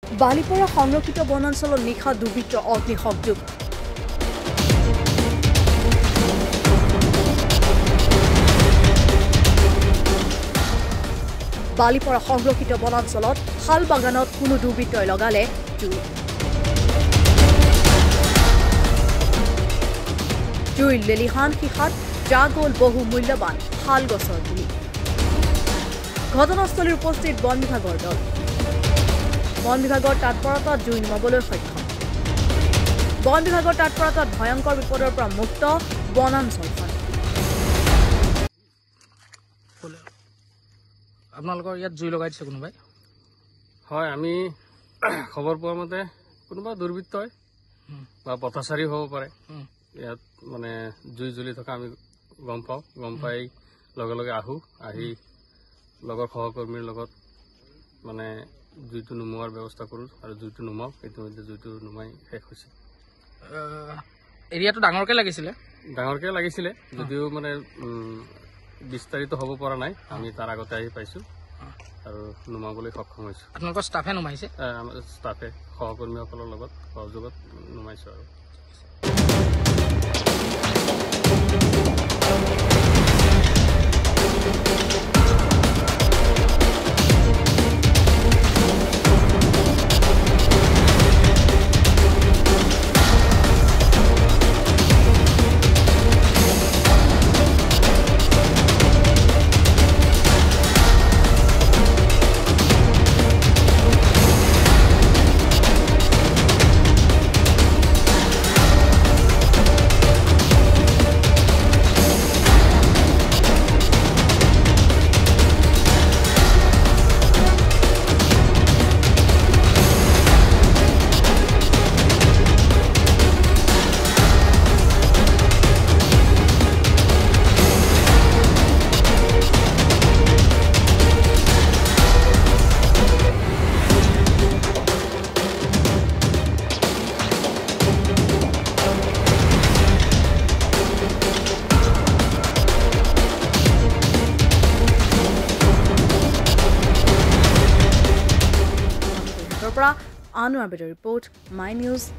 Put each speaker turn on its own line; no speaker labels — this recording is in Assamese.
বালিপৰা সংৰক্ষিত বনাঞ্চলত নিশা দুৰ্বৃত্তৰ অগ্নিসংযোগ বালিপৰা সংৰক্ষিত বনাঞ্চলত শাল বাগানত কোনো দুৰ্বৃত্তই লগালে জুই লেলিহান শিখাত যা গ'ল বহু মূল্যৱান শাল গছৰ পুলি ঘটনাস্থলীত উপস্থিত বন বিভাগৰ দল বন বিভাগৰ তৎপৰতাত জুই নুমাবলৈ সক্ষম বন বিভাগৰ তৎপৰতাত ভয়ংকৰ বিপদৰ পৰা মুক্ত বনাঞ্চলখন
আপোনালোকৰ ইয়াত জুই লগাই দিছে কোনোবাই
হয় আমি খবৰ পোৱা মতে কোনোবা দুৰ্বৃত্তই বা পথাচাৰী হ'ব পাৰে ইয়াত মানে জুই জ্বলি থকা আমি গম পাই লগে লগে আহি লগৰ সহকৰ্মীৰ লগত মানে জুইটো নুমোৱাৰ ব্যৱস্থা কৰোঁ আৰু জুইটো নুমাওঁ ইতিমধ্যে জুইটো নুমাই শেষ হৈছে
এৰিয়াটো ডাঙৰকৈ লাগিছিলে যদিও মানে বিস্তাৰিত হ'ব পৰা নাই আমি তাৰ আগতে আহি পাইছোঁ আৰু নুমাবলৈ সক্ষম হৈছোঁ আপোনালোকৰ ষ্টাফে নুমাইছে
ষ্টাফে সহকৰ্মীসকলৰ লগত সহযোগত নুমাইছোঁ আৰু
Anu Abed report, My News.